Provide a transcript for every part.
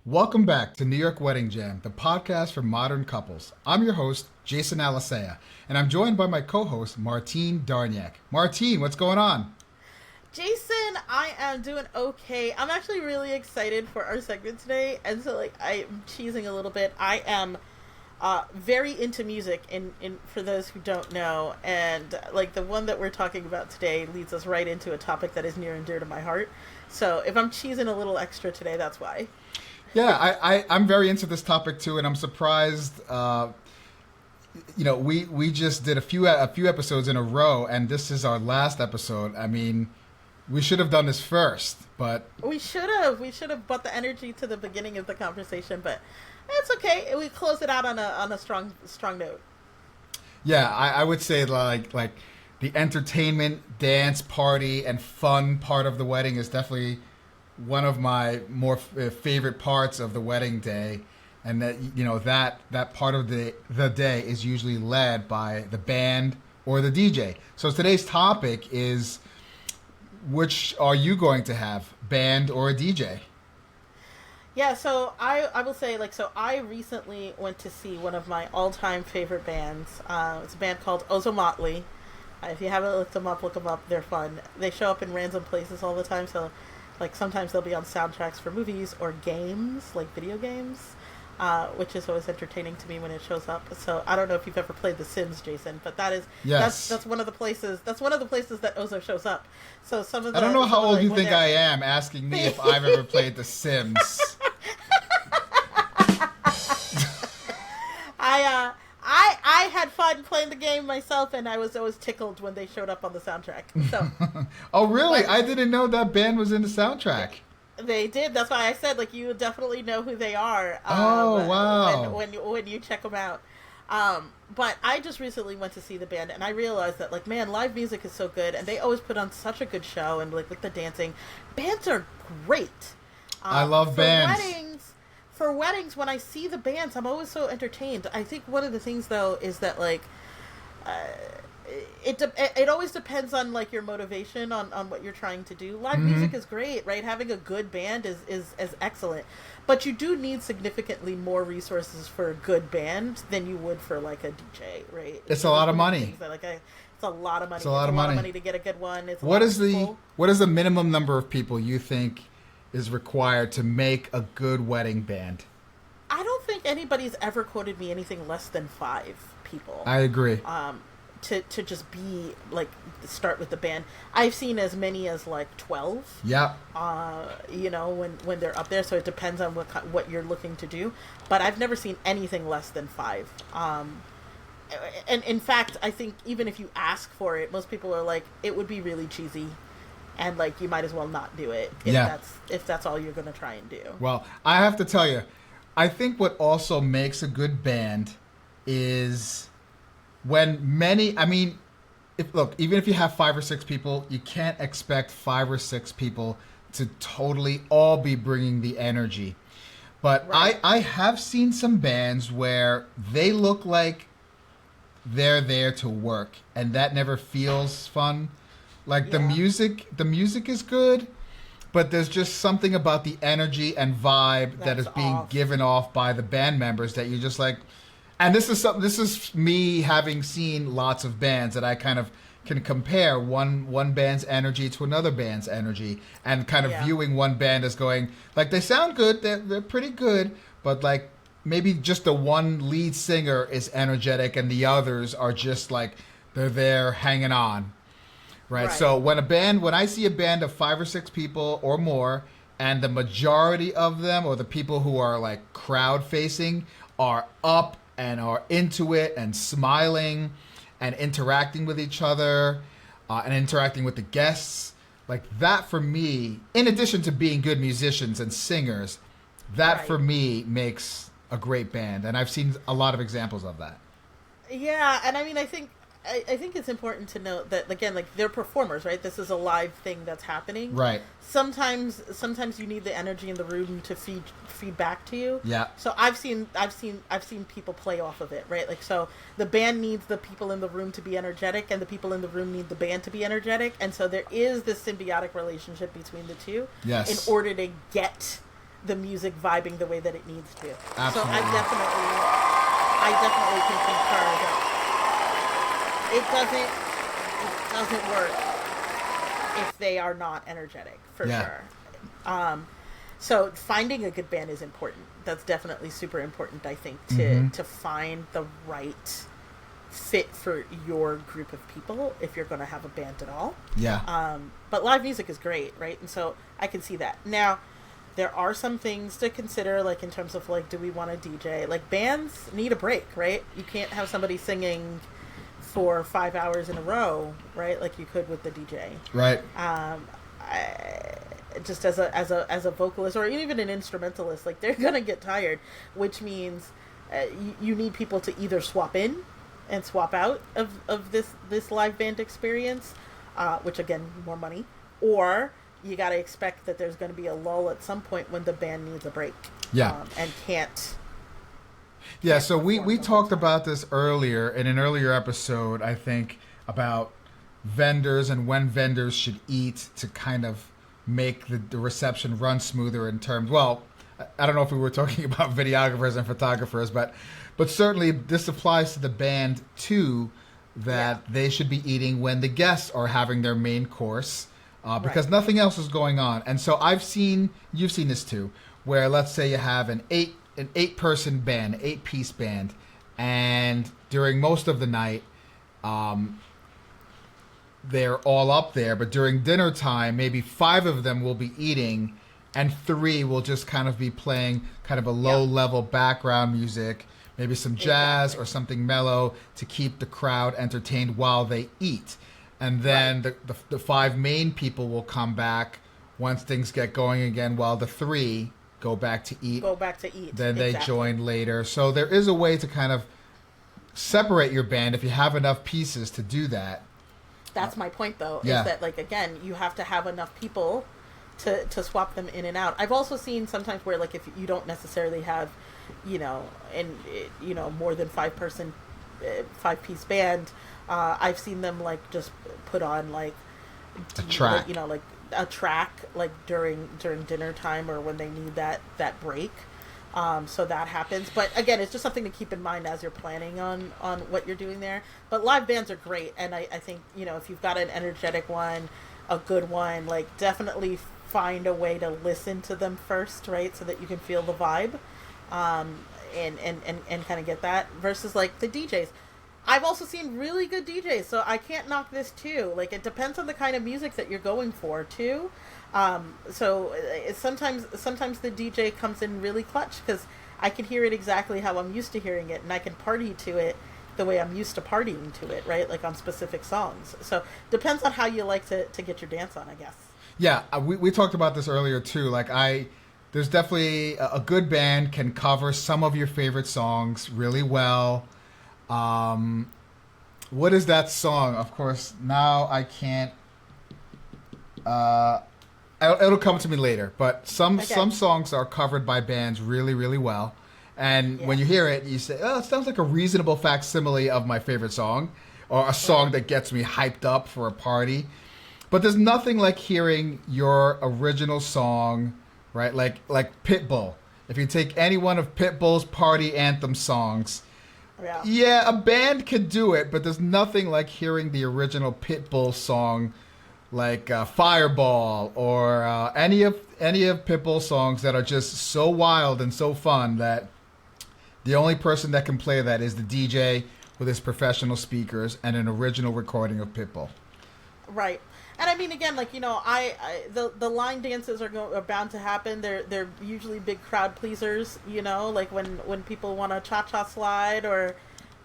Welcome back to New York Wedding Jam, the podcast for modern couples. I'm your host, Jason Alisea, and I'm joined by my co-host, Martine Darniak. Martine, what's going on? Jason, I am doing okay. I'm actually really excited for our segment today, and so I'm cheesing a little bit. I am very into music, in for those who don't know, and the one that we're talking about today leads us right into a topic that is near and dear to my heart. So if I'm cheesing a little extra today, that's why. Yeah, I'm very into this topic too, and I'm surprised. We just did a few episodes in a row, and this is our last episode. I mean, we should have done this first, but we should have brought the energy to the beginning of the conversation, but it's okay. We close it out on a strong note. yeah, I would say like the entertainment, dance, party, and fun part of the wedding is definitely one of my more favorite parts of the wedding day, and that part of the day is usually led by the band or the DJ. So today's topic is, which are you going to have, band or a DJ? Yeah, so I will say, I recently went to see one of my all-time favorite bands. It's a band called Ozomatli. If you haven't looked them up, look them up. They're fun. They show up in random places all the time, so sometimes they'll be on soundtracks for movies or games, like video games, which is always entertaining to me when it shows up. So I don't know if you've ever played The Sims, Jason, but Yes. that's one of the places. That's one of the places that Ozo shows up. So I don't know how old you think I am asking me if I've ever played The Sims. I had fun playing the game myself, and I was always tickled when they showed up on the soundtrack. So, Oh, really? I didn't know that band was in the soundtrack. they did. That's why I said you would definitely know who they are. Oh, wow. When you check them out. But I just recently went to see the band, and I realized that man, live music is so good, and they always put on such a good show, and with the dancing, bands are great. I love bands. For weddings, when I see the bands, I'm always so entertained. I think one of the things, though, is that it always depends on your motivation on what you're trying to do. Live music is great, right? Having a good band is excellent, but you do need significantly more resources for a good band than you would for a DJ, right? It's a lot of money. It's a lot of money. It's a lot of money to get a good one. What is the minimum number of people you think is required to make a good wedding band? I don't think anybody's ever quoted me anything less than 5 people. I agree. To just be start with the band. I've seen as many as 12. Yeah. When they're up there, so it depends on what you're looking to do. But I've never seen anything less than 5. And in fact, I think even if you ask for it, most people are it would be really cheesy. And you might as well not do it if that's all you're going to try and do. Well, I have to tell you, I think what also makes a good band is when even if you have 5 or 6 people, you can't expect 5 or 6 people to totally all be bringing the energy. But right. I have seen some bands where they look like they're there to work, and that never feels fun. The music is good, but there's just something about the energy and vibe that is being given off by the band members that you just and this is me having seen lots of bands that I kind of can compare one band's energy to another band's energy, and kind of viewing one band as going they sound good, they're pretty good, but maybe just the one lead singer is energetic and the others are just they're there hanging on. Right. So when I see a band of 5 or 6 people or more, and the majority of them, or the people who are crowd facing, are up and are into it and smiling and interacting with each other, and interacting with the guests, that for me, in addition to being good musicians and singers, that for me makes a great band, and I've seen a lot of examples of that. Yeah, and I mean, I think it's important to note that, again, they're performers, right? This is a live thing that's happening. Right. Sometimes you need the energy in the room to feed back to you. Yeah. So I've seen people play off of it, right? So the band needs the people in the room to be energetic, and the people in the room need the band to be energetic, and so there is this symbiotic relationship between the two. Yes. In order to get the music vibing the way that it needs to. Absolutely. So I definitely can concur that it doesn't work if they are not energetic, for sure. So finding a good band is important. That's definitely super important, I think, to find the right fit for your group of people if you're going to have a band at all. Yeah. But live music is great, right? And so I can see that. Now, there are some things to consider, like in terms of like, do we want a DJ? Like bands need a break, right? You can't have somebody singing for 5 hours in a row, right? Like you could with the DJ. Right. Just as a vocalist or even an instrumentalist, like they're gonna get tired, which means you need people to either swap in and swap out of this live band experience, which again, more money, or you got to expect that there's going to be a lull at some point when the band needs a break. Yeah. And can't. Yeah, so we talked about this earlier in an earlier episode, I think, about vendors and when vendors should eat to kind of make the reception run smoother in terms, well, I don't know if we were talking about videographers and photographers, but certainly this applies to the band too, that they should be eating when the guests are having their main course, because nothing else is going on. And so you've seen this too, where let's say you have an 8-person band, 8-piece band, and during most of the night, they're all up there, but during dinner time, maybe 5 of them will be eating, and 3 will just kind of be playing kind of a low-level background music, maybe some jazz or something mellow to keep the crowd entertained while they eat. And then the 5 main people will come back once things get going again, while the 3 go back to eat. Then they join later. So there is a way to kind of separate your band if you have enough pieces to do that. That's my point, though, is that, like, again, you have to have enough people to swap them in and out. I've also seen sometimes where, like, if you don't necessarily have, more than 5-piece band, I've seen them, like, just put on, like, a track. Like a track, like, during dinner time or when they need that break. So that happens. But again, it's just something to keep in mind as you're planning on what you're doing there. But live bands are great. And I think, if you've got an energetic one, a good one, like, definitely find a way to listen to them first, right? So that you can feel the vibe, and kind of get that, versus like the DJs. I've also seen really good DJs, so I can't knock this too. Like, it depends on the kind of music that you're going for too. So sometimes the DJ comes in really clutch because I can hear it exactly how I'm used to hearing it, and I can party to it the way I'm used to partying to it, right? Like on specific songs. So depends on how you like to get your dance on, I guess. Yeah, we talked about this earlier too. Like there's definitely a good band can cover some of your favorite songs really well. What is that song? Of course, now I can't. It'll come to me later. But some songs are covered by bands really, really well. And when you hear it, you say, "Oh, it sounds like a reasonable facsimile of my favorite song, or a song that gets me hyped up for a party." But there's nothing like hearing your original song, right? Like Pitbull. If you take any one of Pitbull's party anthem songs. Yeah, a band could do it, but there's nothing like hearing the original Pitbull song, like Fireball, or any of Pitbull's songs that are just so wild and so fun that the only person that can play that is the DJ with his professional speakers and an original recording of Pitbull. Right. And I mean, again, like, the line dances are bound to happen. They're usually big crowd pleasers, like when people want to cha-cha slide or,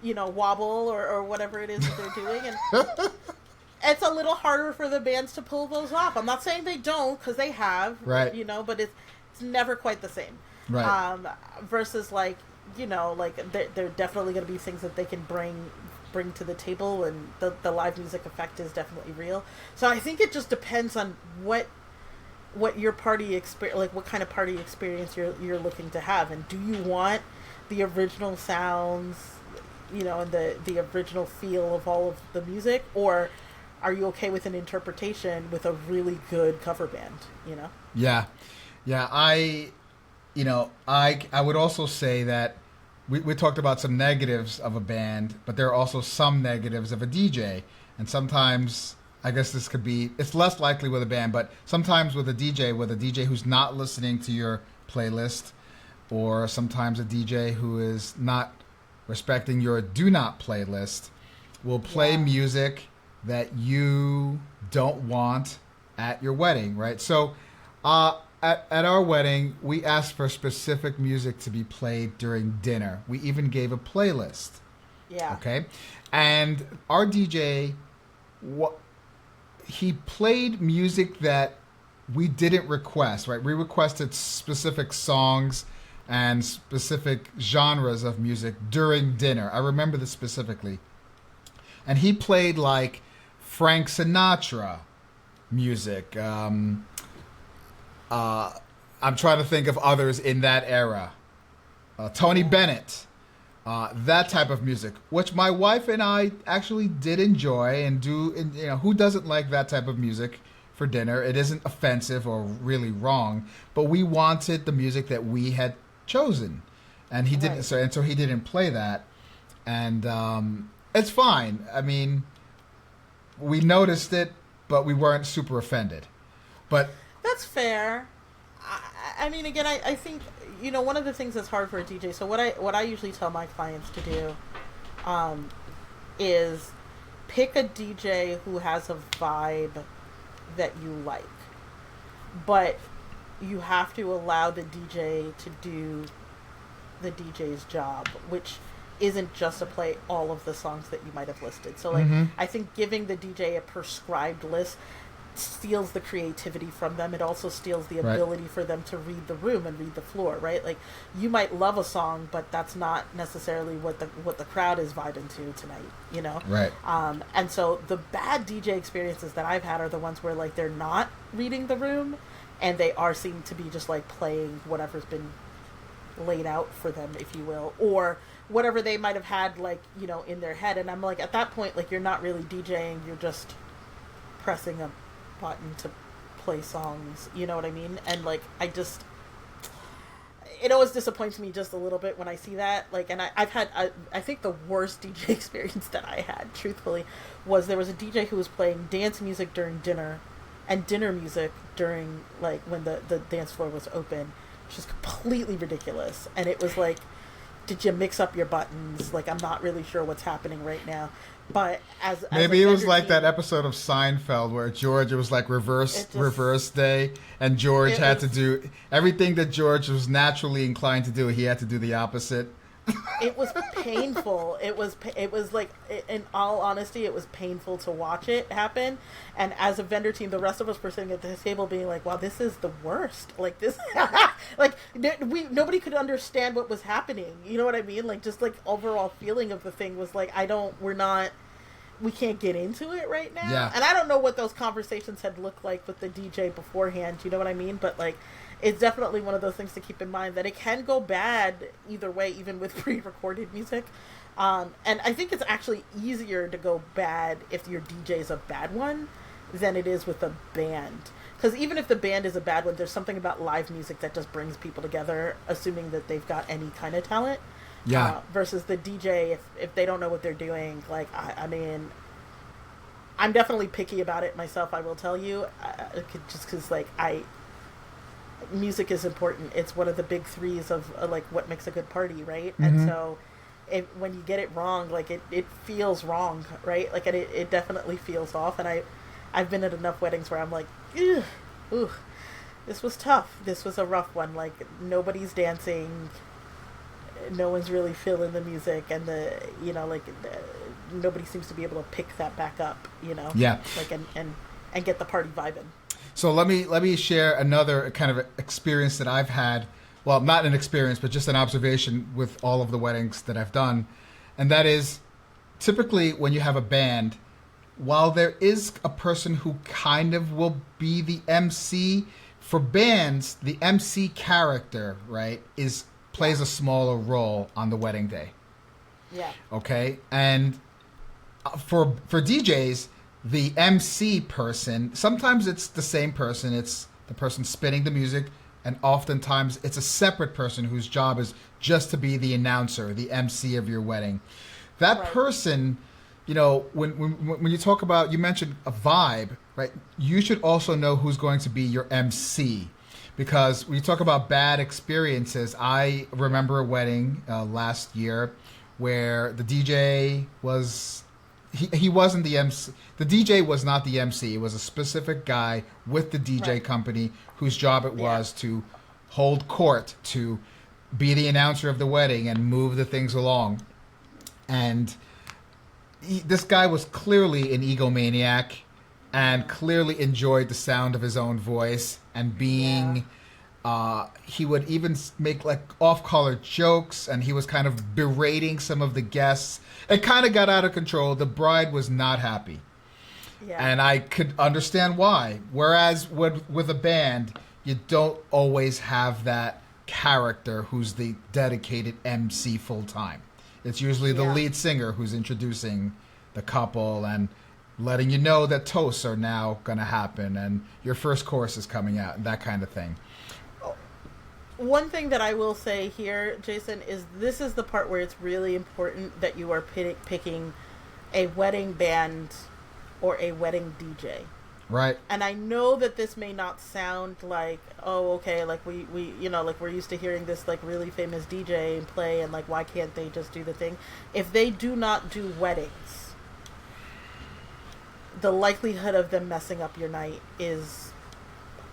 wobble or whatever it is that they're doing. And it's a little harder for the bands to pull those off. I'm not saying they don't, because they have, right? But it's never quite the same. Right. Versus like, they're definitely going to be things that they can bring to the table, and the live music effect is definitely real. So I think it just depends on what your party experience, like what kind of party experience you're looking to have, and do you want the original sounds, and the original feel of all of the music, or are you okay with an interpretation with a really good cover band? Yeah. I would also say that we talked about some negatives of a band, but there are also some negatives of a DJ. And sometimes, I guess this could be, it's less likely with a band, but sometimes with a DJ who's not listening to your playlist, or sometimes a DJ who is not respecting your do not playlist, will play music that you don't want at your wedding, right? So, at our wedding, we asked for specific music to be played during dinner. We even gave a playlist. Yeah. Okay? And our DJ, he played music that we didn't request, right? We requested specific songs and specific genres of music during dinner. I remember this specifically. And he played like Frank Sinatra music. I'm trying to think of others in that era. Tony Bennett. That type of music, which my wife and I actually did enjoy and do. And, who doesn't like that type of music for dinner? It isn't offensive or really wrong, but we wanted the music that we had chosen, and he didn't. So he didn't play that, and it's fine. I mean, we noticed it, but we weren't super offended. But that's fair. I mean, again, I think, one of the things that's hard for a DJ. So what I usually tell my clients to do, is pick a DJ who has a vibe that you like, but you have to allow the DJ to do the DJ's job, which isn't just to play all of the songs that you might have listed. So, I think giving the DJ a prescribed list steals the creativity from them. It also steals the ability for them to read the room and read the floor, right? Like, you might love a song, but that's not necessarily what the crowd is vibing to tonight, Right. And so the bad DJ experiences that I've had are the ones where, like, they're not reading the room, and they are seem to be just, like, playing whatever's been laid out for them, if you will, or whatever they might have had, like, in their head. And I'm like, at that point, like, you're not really DJing, you're just pressing a button to play songs, you know what I mean? And, like, it always disappoints me just a little bit when I see that. Like, and I've had, I think the worst DJ experience that I had, truthfully, was there was a DJ who was playing dance music during dinner, and dinner music during, like, when the dance floor was open, which is completely ridiculous. And it was like, did you mix up your buttons? Like, I'm not really sure what's happening right now. But as maybe it was like that episode of Seinfeld where George, it was like reverse day, and George had to do everything that George was naturally inclined to do. He had to do the opposite. It was painful. It was like, in all honesty, it was painful to watch it happen. And as a vendor team, the rest of us were sitting at the table being like, wow, this is the worst. Like, this, like, nobody could understand what was happening. You know what I mean? Like, just, like, overall feeling of the thing was like, we can't get into it right now. Yeah. And I don't know what those conversations had looked like with the DJ beforehand. You know what I mean? But, like, it's definitely one of those things to keep in mind, that it can go bad either way, even with pre-recorded music. And I think it's actually easier to go bad if your DJ is a bad one than it is with a band. Because even if the band is a bad one, there's something about live music that just brings people together, assuming that they've got any kind of talent. Yeah. Versus the DJ, if they don't know what they're doing, like, I mean, I'm definitely picky about it myself, I will tell you, just because, like, music is important. It's one of the big threes of like what makes a good party, right? And so when you get it wrong, like, it feels wrong, right? Like, it definitely feels off. And I've been at enough weddings where I'm like, ooh, this was tough. This was a rough one. Like, nobody's dancing, no one's really feeling the music, and nobody seems to be able to pick that back up, Yeah. Like, and get the party vibing. So let me share another kind of experience that I've had. Well, not an experience, but just an observation with all of the weddings that I've done. And that is, typically when you have a band, while there is a person who kind of will be the MC, for bands, the MC character, right, plays a smaller role on the wedding day. Yeah. Okay? And for DJs, the MC person, sometimes it's the same person. It's the person spinning the music and oftentimes it's a separate person whose job is just to be the announcer, the MC of your wedding. That Right. person, when you talk about, you mentioned a vibe, right? You should also know who's going to be your MC. Because when you talk about bad experiences, I remember a wedding last year where the DJ was he wasn't the MC. The DJ was not the MC. It was a specific guy with the DJ Right. company whose job it Yeah. was to hold court, to be the announcer of the wedding and move the things along. And this guy was clearly an egomaniac and clearly enjoyed the sound of his own voice and being he would even make like off-color jokes, and he was kind of berating some of the guests. It kind of got out of control. The bride was not happy, Yeah. and I could understand why. Whereas with a band, you don't always have that character who's the dedicated MC full time. It's usually the Yeah. lead singer who's introducing the couple and letting you know that toasts are now going to happen and your first course is coming out and that kind of thing. One thing that I will say here, Jason, is this is the part where it's really important that you are picking a wedding band or a wedding DJ. Right. And I know that this may not sound like, oh, okay, like we like we're used to hearing this like really famous DJ play, and like why can't they just do the thing? If they do not do weddings, the likelihood of them messing up your night is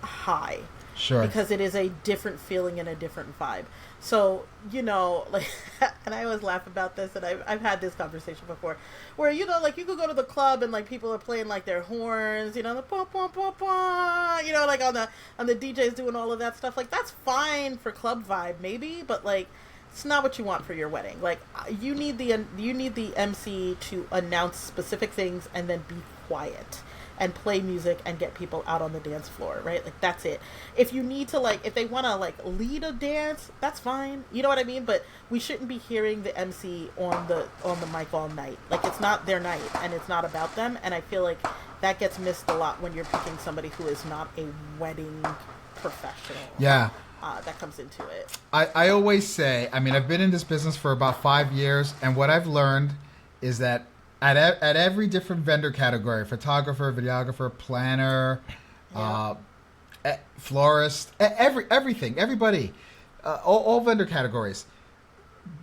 high. Sure. Because it is a different feeling and a different vibe. So, like, and I always laugh about this, and I've had this conversation before, where, like, you could go to the club and, like, people are playing, like, their horns, the pom, pom, pom, pom, like, on the DJs doing all of that stuff. Like, that's fine for club vibe, maybe, but, like, it's not what you want for your wedding. Like, you need the MC to announce specific things and then be quiet and play music and get people out on the dance floor, right? Like, that's it. If you need to, like, if they want to, like, lead a dance, that's fine. You know what I mean? But we shouldn't be hearing the MC on the mic all night. Like, it's not their night, and it's not about them, and I feel like that gets missed a lot when you're picking somebody who is not a wedding professional. Yeah. That comes into it. I always say, I mean, I've been in this business for about 5 years, and what I've learned is that at every different vendor category, photographer, videographer, planner, Yeah. florist, everything, everybody, all vendor categories,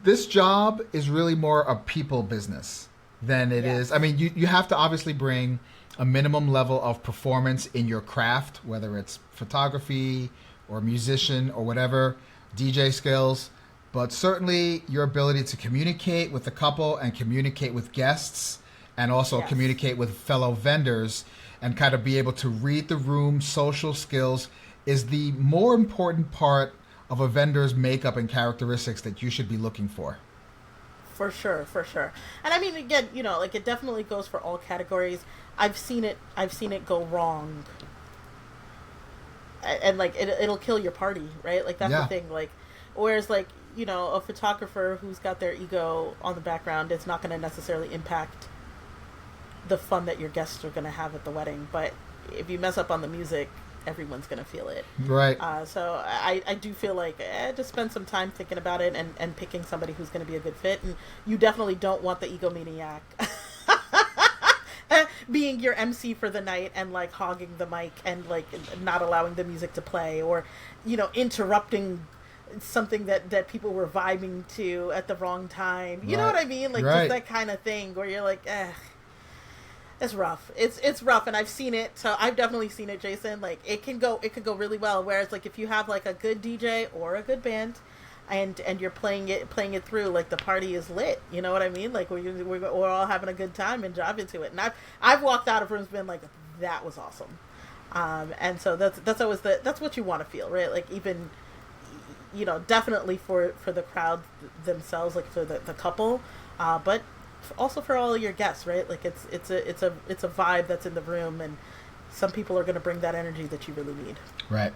this job is really more a people business than it is. Yes. I mean, you have to obviously bring a minimum level of performance in your craft, whether it's photography or musician or whatever, DJ skills. But certainly your ability to communicate with the couple and communicate with guests and also Yes. communicate with fellow vendors and kind of be able to read the room, social skills is the more important part of a vendor's makeup and characteristics that you should be looking for. For sure. And I mean, again, like, it definitely goes for all categories. I've seen it go wrong. And like, it'll kill your party, right? Like, that's Yeah. the thing. Like, whereas, like, a photographer who's got their ego on the background, it's not going to necessarily impact the fun that your guests are going to have at the wedding. But if you mess up on the music, everyone's going to feel it. Right. So I do feel like just spend some time thinking about it and picking somebody who's going to be a good fit. And you definitely don't want the egomaniac being your MC for the night and, like, hogging the mic and, like, not allowing the music to play, or, interrupting something that people were vibing to at the wrong time. You know Right. what I mean? Like, Right. just that kind of thing where you're like, it's rough. It's rough, and I've seen it. So I've definitely seen it, Jason. Like, it can go really well. Whereas, like, if you have, like, a good DJ or a good band, and you're playing it through, like, the party is lit. You know what I mean? Like, we're all having a good time and job into it. And I've walked out of rooms been like, that was awesome. And so that's always that's what you want to feel, right? Like, even, definitely for the crowd themselves, like, for the couple, but also for all of your guests, right? Like, it's a vibe that's in the room, and some people are going to bring that energy that you really need. Right.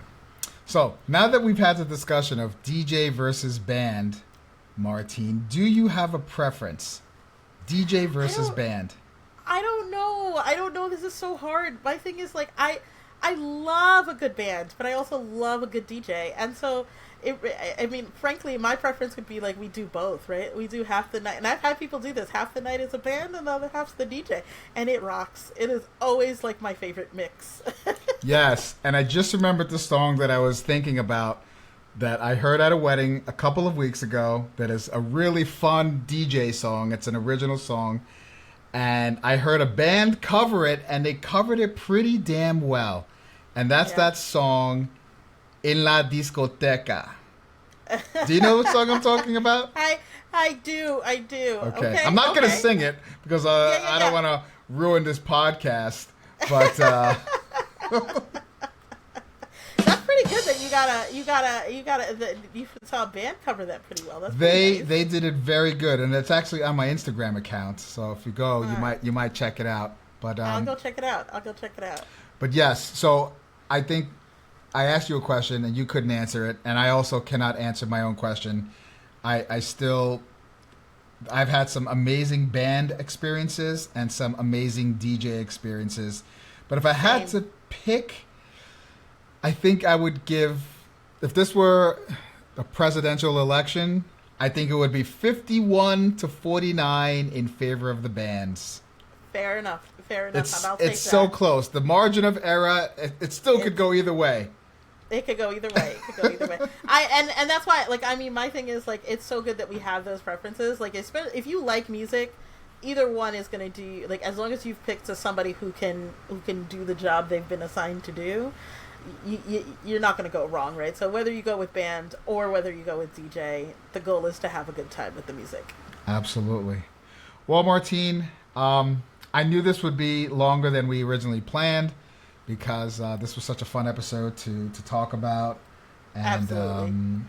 So now that we've had the discussion of DJ versus band, Martine, do you have a preference? DJ versus band. I don't know. This is so hard. My thing is, like, I love a good band, but I also love a good DJ, and so I mean, frankly, my preference would be like we do both, right? We do half the night, and I've had people do this. Half the night is a band, and the other half's the DJ, and it rocks. It is always like my favorite mix. Yes, and I just remembered the song that I was thinking about that I heard at a wedding a couple of weeks ago. That is a really fun DJ song. It's an original song, and I heard a band cover it, and they covered it pretty damn well. And that's that song, "En la discoteca." Do you know what song I'm talking about? I do. Okay. I'm not gonna sing it because I don't want to ruin this podcast. But that's pretty good that you saw a band cover that pretty well. That's they nice. they did it very good, and it's actually on my Instagram account. So if you go, you might check it out. But I'll go check it out. But yes, so I think I asked you a question and you couldn't answer it, and I also cannot answer my own question. I've had some amazing band experiences and some amazing DJ experiences, but if I had to pick, I think I would give, if this were a presidential election, I think it would be 51-49 in favor of the bands. Fair enough. And I'll take that. It's so close. The margin of error, it still could go either way. It could go either way. And that's why, like, I mean, my thing is, like, it's so good that we have those preferences. Like, especially if you like music, either one is going to do, like, as long as you've picked somebody who can do the job they've been assigned to do, you're not going to go wrong, right? So whether you go with band or whether you go with DJ, the goal is to have a good time with the music. Absolutely. Well, Martine, I knew this would be longer than we originally planned because this was such a fun episode to talk about. And, absolutely.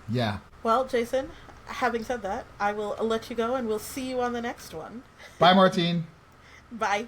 Yeah. Well, Jason, having said that, I will let you go and we'll see you on the next one. Bye, Martine. Bye.